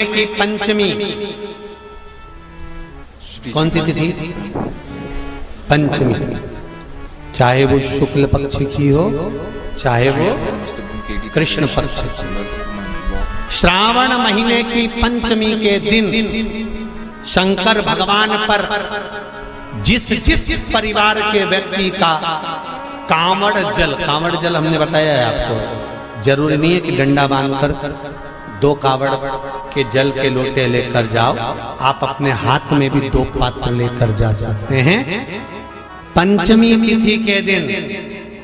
की पंचमी, कौन सी तिथि? पंचमी, चाहे वो शुक्ल पक्ष की हो चाहे वो कृष्ण पक्ष की। श्रावण महीने की पंचमी के दिन शंकर भगवान पर जिस जिस परिवार के व्यक्ति का कांवड़ जल हमने बताया है आपको, जरूरी नहीं है कि डंडा बांधकर 2 कावड़ के जल के लोटे लेकर जाओ, आप अपने हाथ में भी 2 पात्र लेकर जा सकते हैं। पंचमी तिथि के दिन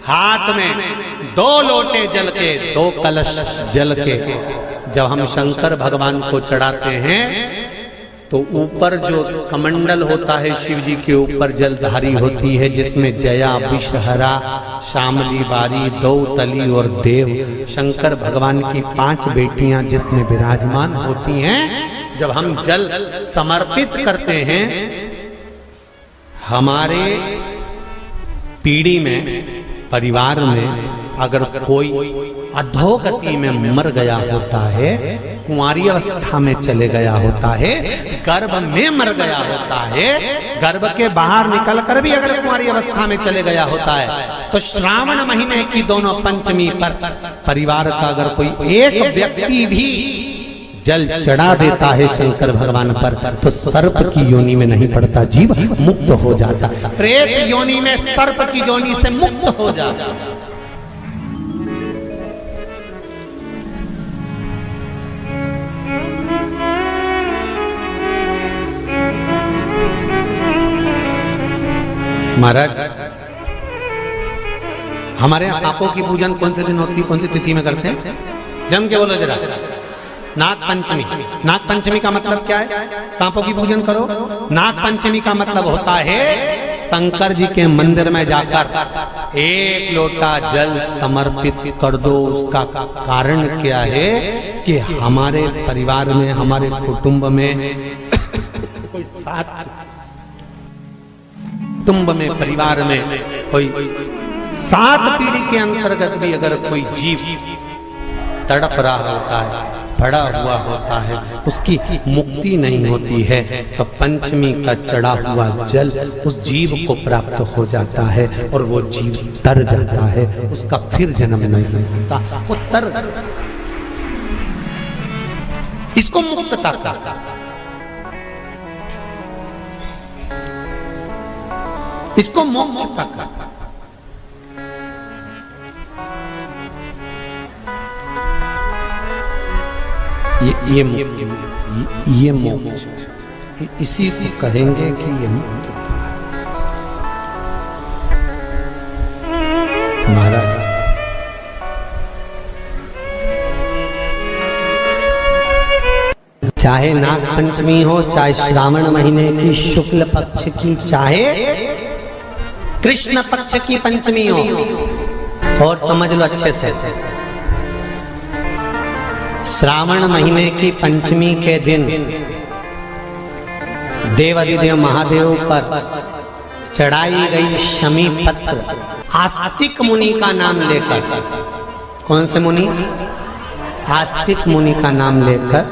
हाथ में 2 लोटे जल के, 2 कलश जल के जब हम शंकर भगवान को चढ़ाते हैं तो ऊपर जो कमंडल होता है शिव जी के ऊपर जलधारी होती है, जिसमें जया, विषहरा, शामली बारी, दौतली और देव, शंकर भगवान की 5 बेटियां जिसमें विराजमान होती हैं। जब हम जल समर्पित करते हैं, हमारे पीढ़ी में, परिवार में अगर कोई अधोगति में मर गया होता है, कुंवारी अवस्था में चले गया होता है, गर्भ में मर गया होता है, गर्भ के बाहर निकलकर भी अगर कुंवारी अवस्था में चले गया होता है, तो श्रावण महीने की दोनों पंचमी पर परिवार का अगर कोई एक व्यक्ति भी जल चढ़ा देता है शंकर भगवान पर, तो सर्प की योनि में नहीं पड़ता, जीव मुक्त हो जाता, प्रेत योनि में सर्प की योनि से मुक्त हो जाता। महाराज, हमारे यहाँ सांपों की पूजन कौन से दिन होती है, कौन सी तिथि में करते हैं? जम के बोलो जरा। नाग पंचमी। नाग पंचमी का मतलब क्या है? सांपों की पूजन करो। नाग पंचमी का मतलब होता है शंकर जी के मंदिर में जाकर 1 लोटा जल समर्पित कर दो। उसका कारण क्या है कि हमारे परिवार में, हमारे कुटुंब में कोई कुटुंब में, परिवार में कोई 7 पीढ़ी के अंतर्गत भी अगर कोई जीव तड़प रहा होता है, पड़ा हुआ होता है, उसकी मुक्ति नहीं होती है, तो पंचमी का चढ़ा हुआ जल उस जीव को प्राप्त हो जाता है और वो जीव तर जाता है, उसका फिर जन्म नहीं होता, वो तर, इसको मुक्तता का, इसको मोक्ष का। ये मुक्ति, ये मोक्ष, इसी को कहेंगे कि ये मुक्तता। महाराज, चाहे नाग पंचमी हो, चाहे श्रावण महीने की शुक्ल पक्ष की, चाहे कृष्ण पक्ष की पंचमी हो, और समझ लो अच्छे से, श्रावण महीने की पंचमी के दिन देवाधिदेव महादेव पर चढ़ाई गई शमी पत्र आस्तिक मुनि का नाम लेकर, कौन से मुनि? आस्तिक मुनि का नाम लेकर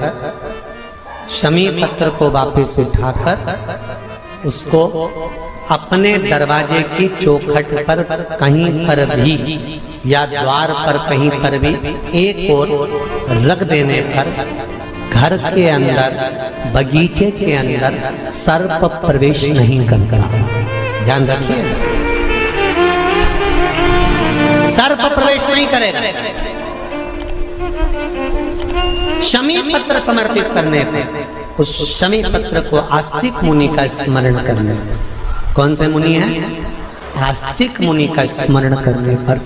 शमी पत्र को वापस उठाकर उसको अपने दरवाजे की चौखट पर कहीं पर भी या द्वार पर कहीं पर भी एक ओर रख देने पर घर के अंदर, बगीचे के अंदर सर्प प्रवेश नहीं करता। ध्यान रखिए, सर्प प्रवेश नहीं करेगा। शमी पत्र समर्पित करने पर, उस शमी पत्र को आस्तिक मुनि का स्मरण करने पर, कौन से मुनि हैं? आस्तिक मुनि का स्मरण करने पर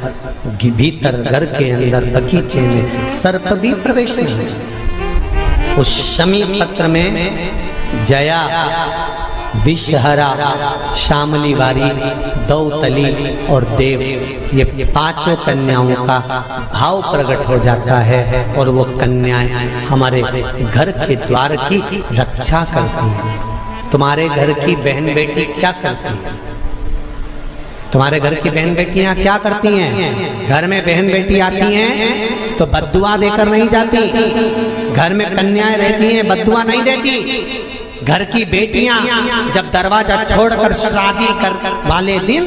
भीतर घर के अंदर बगीचे में सर्प भी प्रवेश नहीं। उस शमी पत्र में जया, विषहरा, शामली बारी, दौतली और देव, ये 5 कन्याओं का भाव प्रकट हो जाता है और वो कन्याएं हमारे घर के द्वार की रक्षा करती हैं। तुम्हारे घर की बहन बेटी क्या करती है? तुम्हारे घर की बहन बेटियां क्या करती हैं? घर में बहन बेटी आती हैं तो बद्दुआ देकर नहीं जाती। घर में कन्याएं रहती हैं, बद्दुआ नहीं देती। घर की बेटियां जब दरवाजा छोड़कर शादी कर वाले दिन,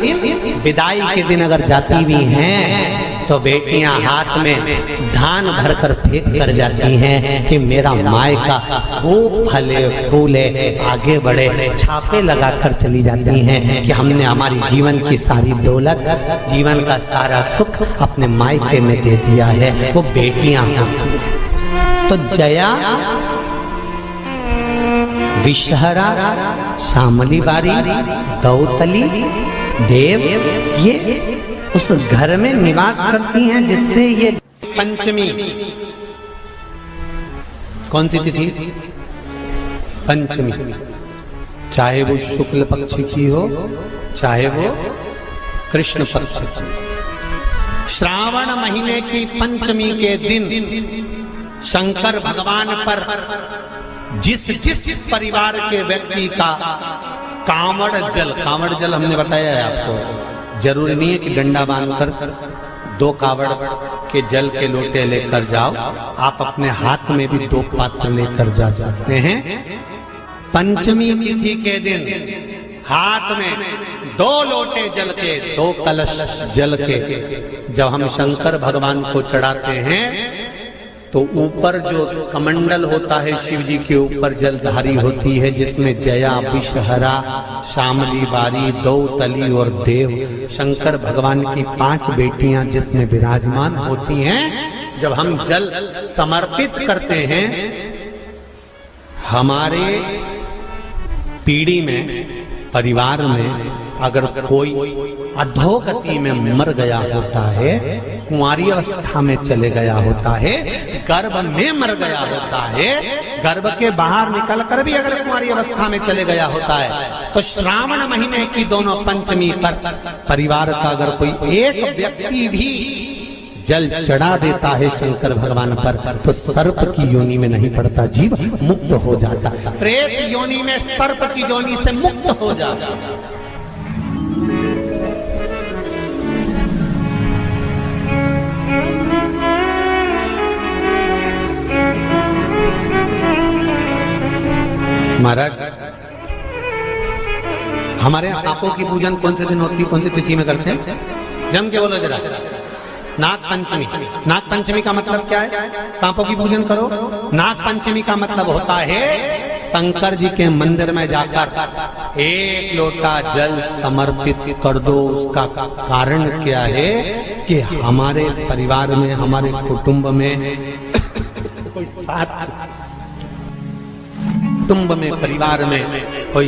विदाई के दिन अगर जाती भी हैं तो बेटियां हाथ में धान भरकर फेंक कर जाती हैं कि मेरा मायका खूब फले फूले आगे बढ़े। छापे लगाकर चली जाती हैं कि हमने हमारी जीवन की सारी दौलत, जीवन का सारा सुख अपने मायके में दे दिया है। वो बेटियां तो जया, विषहरा, शामली बारी, दौतली, देव, ये उस घर में निवास करती हैं जिससे ये पंचमी, कौन सी तिथि? पंचमी, चाहे वो शुक्ल पक्ष की हो चाहे वो कृष्ण पक्ष की, श्रावण महीने की पंचमी के दिन शंकर भगवान पर जिस परिवार के व्यक्ति का कांवड़ जल हमने बताया है आपको, जरूरी नहीं है कि डंडा बांधकर 2 कावड़ के जल के लोटे लेकर जाओ, आप अपने हाथ में भी 2 पात्र लेकर जा सकते हैं। पंचमी तिथि के दिन हाथ में 2 लोटे जल के, 2 कलश जल के जब हम शंकर भगवान को चढ़ाते हैं तो ऊपर जो कमंडल होता है शिव जी के ऊपर जलधारी होती है, जिसमें जया, विषहरा, शामली बारी, दौतली और देव, शंकर भगवान की 5 बेटियां जिसमें विराजमान होती हैं। जब हम जल समर्पित करते हैं, हमारे पीढ़ी में, परिवार में अगर कोई अधोगति में मर गया होता है, कुंवारी अवस्था में चले गया होता है, गर्भ में मर गया होता है, गर्भ के बाहर निकल कर भी अगर कुंवारी अवस्था में चले गया होता है, तो श्रावण महीने की दोनों पंचमी पर परिवार का अगर कोई एक व्यक्ति भी जल चढ़ा देता है शंकर भगवान पर, तो सर्प की योनि में नहीं पड़ता, जीव मुक्त हो जाता, प्रेत योनि में सर्प की योनि से मुक्त हो जाता। महाराज, हमारे यहाँ सांपों की पूजन कौन से दिन होती है, कौन सी तिथि में करते हैं? जम के बोलो जरा। नाग पंचमी। नाग पंचमी का मतलब क्या है? सांपों की पूजन करो। नाग पंचमी का मतलब होता है शंकर जी के मंदिर में जाकर 1 लोटा जल समर्पित कर दो। उसका कारण क्या है कि हमारे परिवार में, हमारे कुटुंब में कोई 7 कुटुंब में, परिवार में कोई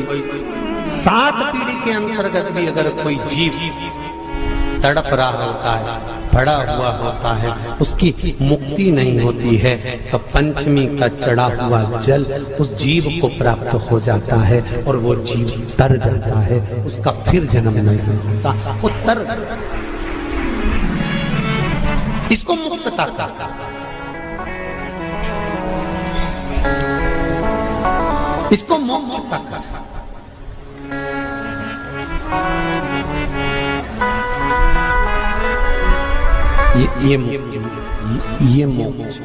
7 पीढ़ी के अंतर्गत भी अगर कोई जीव तड़प रहा होता है, पड़ा हुआ होता है, उसकी मुक्ति नहीं होती है, तो पंचमी का चढ़ा हुआ जल उस जीव को प्राप्त हो जाता है और वो जीव तर जाता है, उसका फिर जन्म नहीं होता। वो तर, इसको मुक्तता कहता है, इसको मोक्ष कहता है। ये मोक्ष,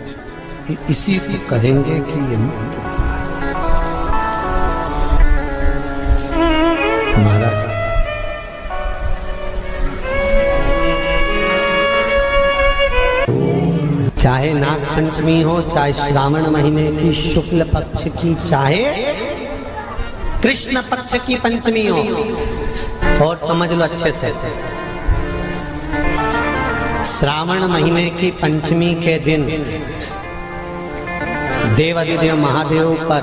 इसी को कहेंगे कि ये मुक्तता है। महाराज, चाहे नाग पंचमी हो, चाहे श्रावण महीने की शुक्ल पक्ष की, चाहे कृष्ण पक्ष की पंचमी हो, और समझ लो अच्छे से, श्रावण महीने की पंचमी के दिन देवाधिदेव महादेव पर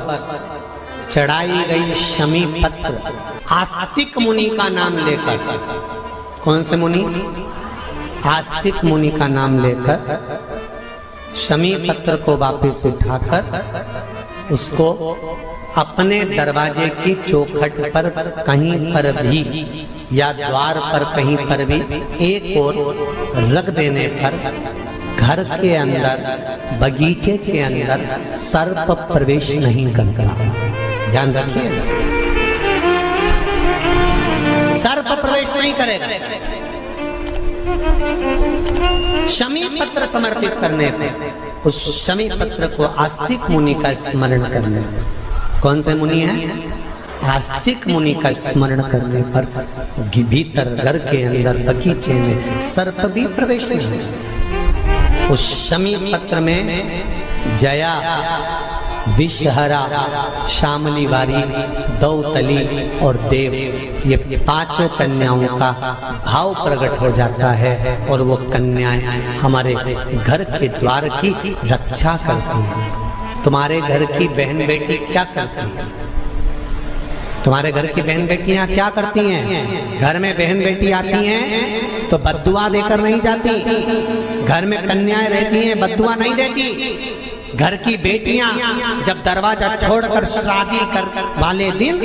चढ़ाई गई शमी पत्र आस्तिक मुनि का नाम लेकर, कौन से मुनि? आस्तिक मुनि का नाम लेकर शमी पत्र को वापस उठाकर उसको अपने दरवाजे की चौखट पर कहीं पर भी या द्वार पर कहीं पर भी एक ओर रख देने पर घर के अंदर, बगीचे के अंदर सर्प प्रवेश नहीं करता। ध्यान रखिए, सर्प प्रवेश नहीं नहीं करेगा। शमी पत्र समर्पित करने पर, उस शमी पत्र को आस्तिक मुनि का स्मरण करने, कौन से मुनि है? आस्तिक मुनि का स्मरण करने पर भीतर घर के अंदर बगीचे में सर्प भी प्रवेश नहीं। उस शमी पत्र में जया, विषहरा, शामलीवारी, दौतली और देव, ये पांचों कन्याओं का भाव प्रकट हो जाता है और वो कन्याएं हमारे घर के द्वार की रक्षा करती हैं। तुम्हारे घर की बहन बेटी क्या करती है? तुम्हारे घर की बहन बेटियां क्या करती हैं? घर में बहन बेटी आती हैं तो बद्दुआ देकर नहीं जाती। घर में कन्याएं रहती हैं, बद्दुआ नहीं देती। घर की बेटियां जब दरवाजा छोड़कर शादी कर वाले दिन,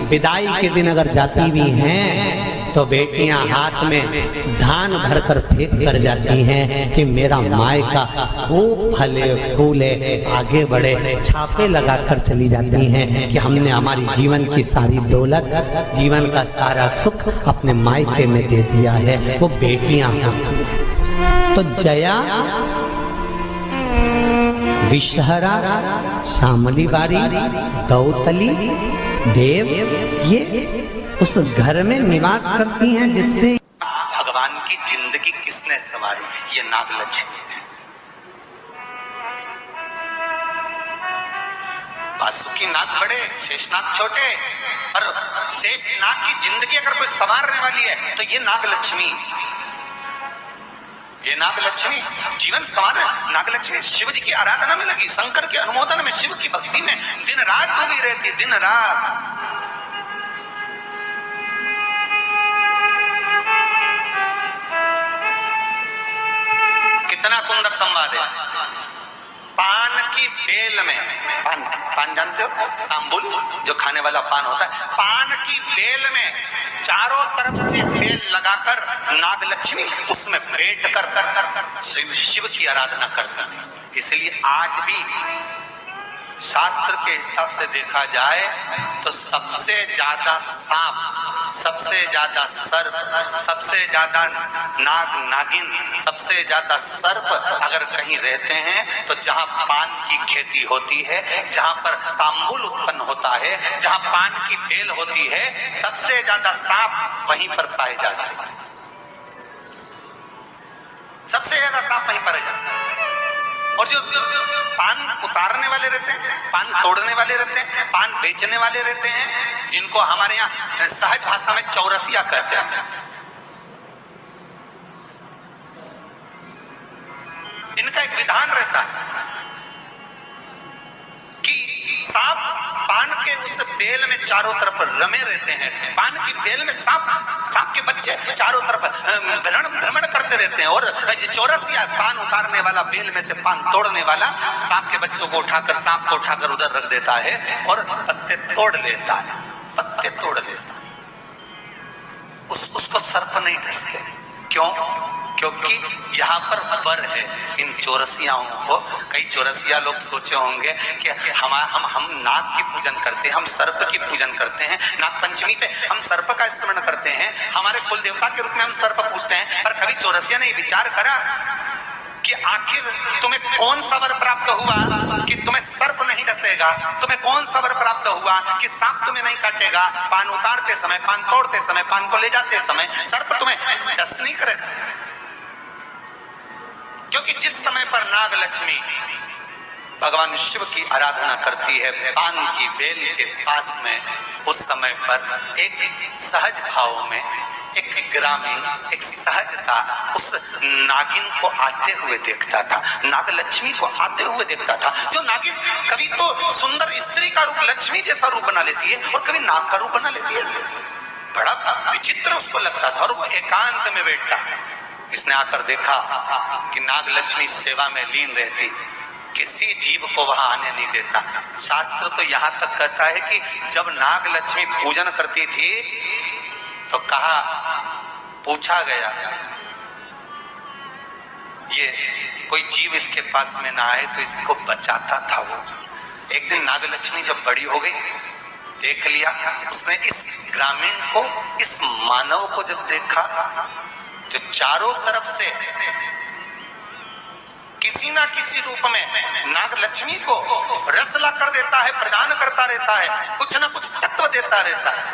विदाई के दिन अगर जाती भी हैं तो बेटियां हाथ में धान भरकर फेंक कर जाती हैं कि मेरा मायका खूब फले फूले आगे बढ़े। छापे लगाकर चली जाती हैं कि हमने हमारी जीवन की सारी दौलत, जीवन का सारा सुख अपने मायके में दे दिया है। वो बेटियां हैं। तो जया, विषहरा, शामलीवारी, दौतली, देव, ये उस घर में निवास करती हैं जिससे भगवान की जिंदगी किसने संवारी? ये नागलक्ष्मी है। वासुकी नाग बड़े, शेषनाग छोटे, और शेषनाग की जिंदगी अगर कोई संवारने वाली है तो ये नागलक्ष्मी, ये नागलक्ष्मी जीवन संवार। नागलक्ष्मी शिव जी की आराधना में लगी, शंकर के अनुमोदन में, शिव की भक्ति में दिन रात डूबी रहती, दिन रात। कितना सुंदर संवाद है। पान की बेल में, पान, पान जानते हो? तांबुल, जो खाने वाला पान होता है। पान की बेल में चारों तरफ से बेल लगाकर नागलक्ष्मी उसमें भेंट कर शिव की आराधना करती थी। इसलिए आज भी शास्त्र के हिसाब से देखा जाए तो सबसे ज्यादा सांप, सबसे ज्यादा सर्प, सबसे ज्यादा नाग नागिन, सबसे ज्यादा सर्प अगर कहीं रहते हैं तो जहां पान की खेती होती है, जहां पर तांबुल उत्पन्न होता है, जहां पान की बेल होती है, सबसे ज्यादा सांप वहीं पर पाए जाते हैं। सबसे ज्यादा सांप वहीं पर जाते हैं। और जो पान उतारने वाले रहते हैं, पान तोड़ने वाले रहते हैं, पान बेचने वाले रहते हैं, जिनको हमारे यहाँ सहज भाषा में चौरसिया कहते हैं, इनका एक विधान रहता है कि सांप पान के उस बेल में चारों तरफ रमे रहते हैं। पान की बेल में सांप के बच्चे चारों तरफ भ्रमण करते रहते हैं। और चौरसिया पान उतारने वाला, बेल में से पान तोड़ने वाला, सांप के बच्चों को उठाकर, सांप को उठाकर उधर रख देता है और पत्ते तोड़ लेता है, पत्ते तोड़ लेता है। उसको सर्प नहीं डसते। क्यों? क्योंकि यहाँ पर वर है इन चौरसियाओं को। कई चौरसिया लोग सोचे होंगे कि हम नाग की पूजन करते हैं, हम सर्प की पूजन करते हैं, नाग पंचमी पे हम सर्प का स्मरण करते हैं, हमारे कुल देवता के रूप में हम सर्प पूजते हैं। पर कभी चौरसिया ने विचार करा कि आखिर तुम्हें कौन सा वर प्राप्त हुआ कि तुम्हें सर्प नहीं डसेगा? तुम्हें कौन सा वर प्राप्त हुआ कि सांप तुम्हें नहीं काटेगा? पान उतारते समय, पान तोड़ते समय, पान को ले जाते समय सर्प तुम्हें डस नहीं करेगा। क्योंकि जिस समय पर नागलक्ष्मी भगवान शिव की आराधना करती है पान की बेल के पास में, उस समय पर एक सहज भाव में, एक ग्रामीण, एक सहजता उस नागिन को आते हुए देखता था, नागलक्ष्मी को आते हुए देखता था। जो नागिन कभी तो सुंदर स्त्री का रूप, लक्ष्मी जैसा रूप बना लेती है, और कभी नाग का रूप बना लेती है। बड़ा विचित्र उसको लगता था। और वो एकांत में बैठा, इसने आकर देखा कि नागलक्ष्मी सेवा में लीन रहती, किसी जीव को वहां आने नहीं देता। शास्त्र तो यहां तक कहता है कि जब नागलक्ष्मी पूजन करती थी तो कहा, पूछा गया ये कोई जीव इसके पास में ना आए तो इसको बचाता था वो। एक दिन नागलक्ष्मी जब बड़ी हो गई देख लिया उसने। इस ग्रामीण को, इस मानव को जब देखा जो चारों तरफ से किसी ना किसी रूप में नाग लक्ष्मी को रसला कर देता है, प्रदान करता रहता है, कुछ ना कुछ तत्व देता रहता है।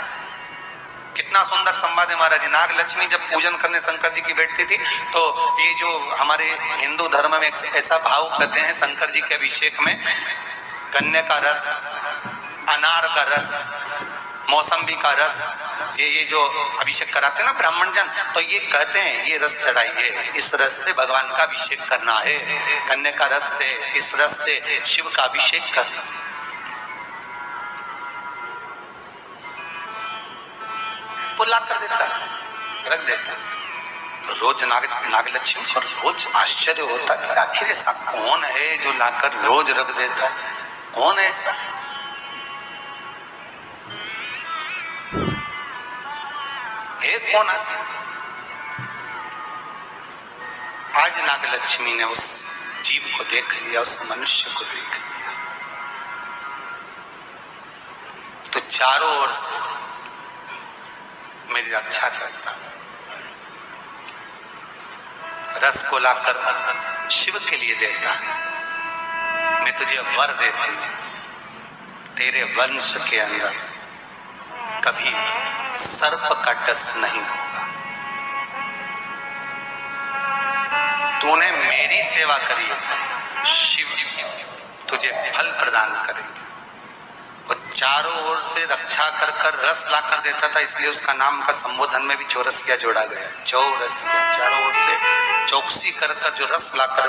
कितना सुंदर संवाद है महाराज। नाग लक्ष्मी जब पूजन करने शंकर जी की बैठती थी तो ये जो हमारे हिंदू धर्म में ऐसा भाव कहते हैं, शंकर जी के अभिषेक में गन्ने का रस, अनार का रस, मौसम्बी का रस, ये जो अभिषेक कराते हैं ना ब्राह्मण जन, तो ये कहते हैं ये रस चढ़ाइए, इस रस से भगवान का अभिषेक करना है। गन्ने का रस से, इस रस से शिव का अभिषेक करना। वो ला कर देता है, रख देता है। रोज नागलक्ष्मी को रोज आश्चर्य होता है कि आखिर ऐसा कौन है जो लाकर रोज रख देता है, कौन है ऐसा? कौन ऐसा? आज नागलक्ष्मी ने उस जीव को देख लिया, उस मनुष्य को देख लिया, तो चारों ओर से मेरी रक्षा करता, रस को लाकर शिव के लिए देता है। मैं तुझे वर देती हूं, तेरे वंश के अंदर कभी सर्प का डस नहीं होगा। तूने मेरी सेवा करी, शिव तुझे फल प्रदान करेंगे। वो चारों ओर से रक्षा कर कर रस ला कर देता था, इसलिए उसका नाम का संबोधन में भी चौरसिया जोड़ा गया। चौरसिया, चारों ओर से चौकसी कर कर जो रस ला कर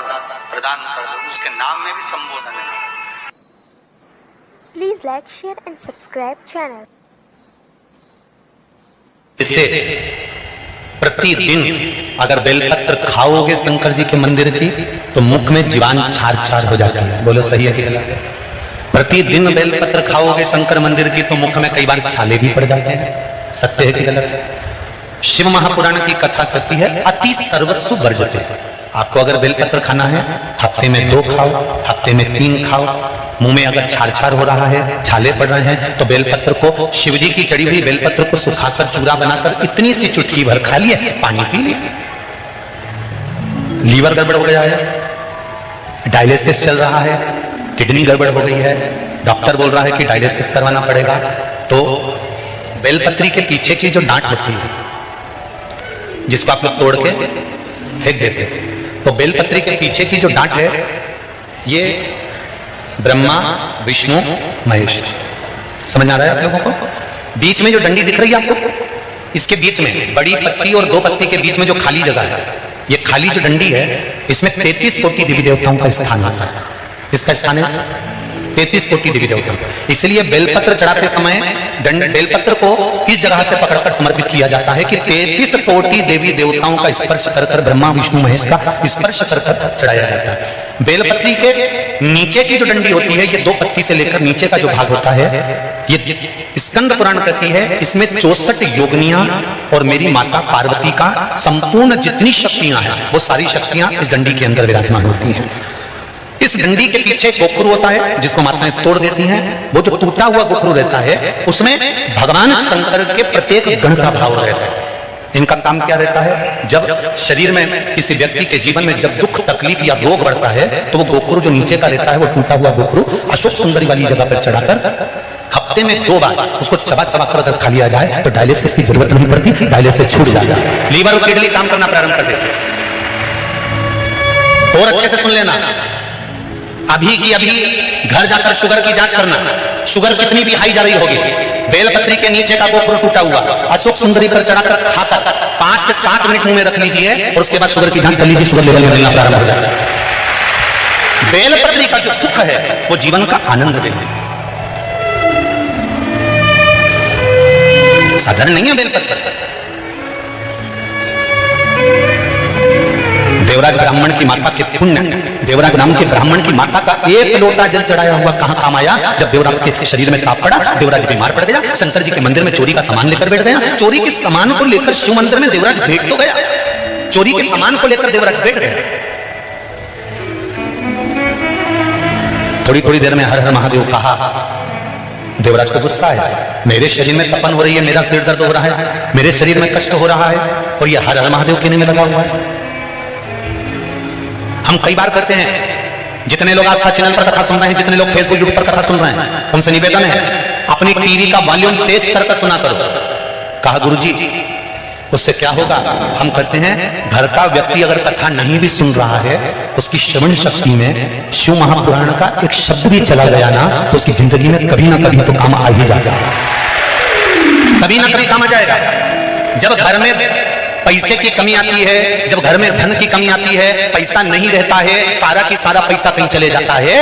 प्रदान कर दो, उसके नाम में भी संबोधन है। Please like, share and subscribe channel. इसे प्रतिदिन अगर बेलपत्र खाओगे शंकर जी के मंदिर की तो मुख में जीवान छार छार हो जाती है। बोलो सही है कि गलत है? प्रतिदिन बेलपत्र खाओगे शंकर मंदिर की तो मुख में कई बार छाले भी पड़ जाते हैं। सत्य है कि गलत है? शिव महापुराण की कथा कहती है अति सर्वस्व वर्जते। आपको अगर बेलपत्र खाना है हफ्ते में 2 खाओ, हफ्ते में 3 खाओ। मुंह में अगर छार छार हो रहा है, छाले पड़ रहे हैं, तो बेलपत्र को, शिव जी की चढ़ी हुई बेलपत्र को सुखाकर चूरा बनाकर इतनी सी चुटकी भर खा लिए, पानी पी लिए। लीवर गड़बड़ हो गया है, डायलिसिस चल रहा है, किडनी गड़बड़ हो गई है, डॉक्टर बोल रहा है कि डायलिसिस करवाना पड़ेगा, तो बेलपत्री के पीछे की जो डांट होती है जिसको आप लोग तोड़ के फेंक देते हैं, तो बेलपत्री के पीछे की जो डांट है ये ब्रह्मा, विष्णु, महेश। समझ आ रहा है आप लोगों को? बीच में जो डंडी दिख रही है आपको, इसके बीच में बड़ी पत्ती और 2 पत्ती के बीच में जो खाली जगह है, ये खाली जो डंडी है, इसमें 33 कोटि देवी देवताओं का स्थान होता है। इसका स्थान है 33 कोटि देवी देवता। इसलिए बेलपत्र चढ़ाते समय बेलपत्र को इस जगह से पकड़कर समर्पित किया जाता है कि 33 कोटि देवी देवताओं का स्पर्श कर कर, ब्रह्मा विष्णु महेश का स्पर्श कर कर चढ़ाया जाता है। बेलपत्री के नीचे की जो डंडी होती है, ये 2 पत्ती से लेकर नीचे का जो भाग होता है, ये स्कंद पुराण कहती है इसमें 64 योगिनियां और मेरी माता पार्वती का संपूर्ण जितनी शक्तियां हैं वो सारी शक्तियां इस डंडी के अंदर विराजमान होती हैं। इस डंडी के पीछे गोखरू होता है जिसको माताएं तोड़ देती हैं। वो जो टूटा हुआ गोखरू रहता है उसमें भगवान शंकर के प्रत्येक गण का भाव रहता है। इनका काम क्या रहता है? जब शरीर में किसी व्यक्ति के जीवन में जब दुख, तकलीफ या रोग बढ़ता है तो वो गोखरू जो नीचे का रहता है, वो टूटा हुआ गोखरू अशोक सुंदरी वाली जगह पर चढ़ाकर हफ्ते में 2 बार उसको चबा चबा कर खा लिया जाए तो डायलिसिस की जरूरत नहीं पड़ती, डायलिसिस छूट जाता है, लीवर और किडनी काम करना प्रारंभ कर देते हैं। और अच्छे से सुन लेना, अभी की अभी घर जाकर शुगर की जांच करना, शुगर कितनी भी हाई जा रही होगी, बेलपत्री के नीचे का गोखरू टूटा हुआ अशोक सुंदरी पर चढ़ाकर खाकर 5 से 7 मिनट मुंह में रख लीजिए और उसके बाद शुगर की जांच कर लीजिए, शुगर लेवल मिलना प्रारंभ हो जाएगा। बेलपत्री का जो सुख है वो जीवन का आनंद देने, साधारण नहीं है बेलपत्र। देवराज ब्राह्मण की माता के पुण्य, देवराज नाम के ब्राह्मण की माता का 1 लोटा जल चढ़ाया हुआ कहां काम आया? जब देवराज के शरीर में ताप पड़ा, देवराज बीमार पड़ गया, शंकर जी के मंदिर में चोरी का सामान लेकर बैठ गया। चोरी के सामान को लेकर शिव मंदिर में देवराज बैठ तो गया, चोरी के सामान को लेकर देवराज बैठ गया। थोड़ी थोड़ी देर में हर हर महादेव कहा, देवराज को गुस्सा है, मेरे शरीर में तपन हो रही है, मेरा सिर दर्द हो रहा है, मेरे शरीर में कष्ट हो रहा है, और ये हर हर महादेव कहने में लगा हुआ है। हम कई बार कहते हैं, जितने लोग आस्था चैनल पर कथा सुन रहे हैं, जितने लोग फेसबुक यूट्यूब पर कथा सुन रहे हैं, उनसे निवेदन है अपनी टीवी का वॉल्यूम तेज कर सुना करो। कहा गुरुजी उससे क्या होगा? हम कहते हैं घर का व्यक्ति अगर कथा नहीं भी सुन रहा है, उसकी श्रवण शक्ति में शिव महापुराण का एक शब्द भी चला गया ना, तो उसकी जिंदगी में कभी ना कभी तो काम आ ही जाएगा, कभी ना कभी काम आ जाएगा। जब घर में पैसे की कमी आती है, जब घर में धन की कमी आती है, पैसा नहीं रहता है, सारा की सारा पैसा कहीं चले जाता है,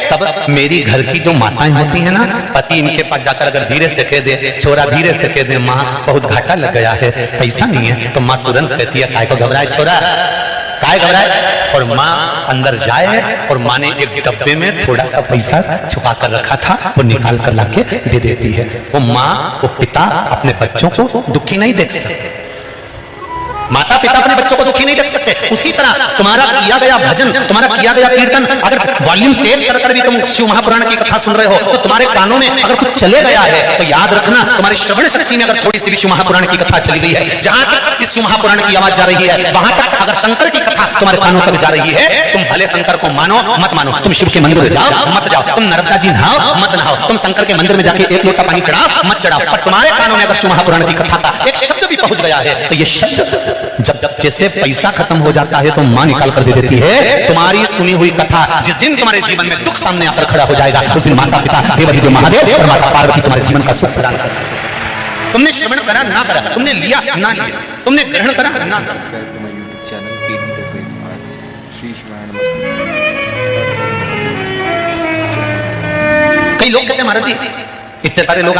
तब मेरी घर की जो माताएं होती हैं ना, पति इनके पास जाकर अगर धीरे से कह दे, छोरा धीरे से कह दे, माँ बहुत घाटा लग गया है, पैसा नहीं है, तो माँ तुरंत कहती है काय को घबराए छोरा, काय घबराए, और माँ अंदर जाए और माँ ने एक डब्बे में थोड़ा सा पैसा छुपा कर रखा था, वो निकाल कर लाके दे देती है। वो माँ, वो पिता अपने बच्चों को दुखी नहीं देख सकते, माता पिता अपने बच्चों को दुखी नहीं देख सकते। उसी तरह तुम्हारा किया गया भजन, तुम्हारा किया गया कीर्तन, अगर वॉल्यूम तेज कर कर भी तुम शिव महापुराण की कथा सुन रहे हो, तो तुम्हारे कानों में अगर कुछ चले गया है, तो याद रखना तुम्हारी श्रवण शक्ति में अगर थोड़ी सी भी शिव महापुराण की कथा चली गई है, जहां तक इस शिव महापुराण की आवाज जा रही है, वहां तक अगर शंकर की कथा तुम्हारे कानों तक जा रही है, तुम भले शंकर को मानो मत मानो, तुम शिव के मंदिर में जाओ मत जाओ, तुम नर्मदा जी नहाओ मत नहाओ, तुम शंकर के मंदिर में जाके एक लोटा पानी चढ़ाओ मत चढ़ाओ, पर तुम्हारे कानों में अगर शिव महापुराण की कथा का एक शब्द भी पहुंच गया है, तो ये शब्द जब जैसे पैसा खत्म हो जाता है तो मां निकाल कर दे देती है। तुम्हारी सुनी हुई कथा जिस दिन तुम्हारे जीवन में दुख सामने आकर खड़ा हो जाएगा, उस दिन माता पिता देवाधिदेव महादेव और माता पार्वती तुम्हारे जीवन का सुख प्रदान करेंगे। तुमने श्रवण करा ना करा, तुमने लिया ना लिया, तुमने ग्रहण करा ना, subscribe to my YouTube channel KD the great art. Shri Shivay नमस्ते। कई लोग कहते हैं महाराज जी इतने सारे लोग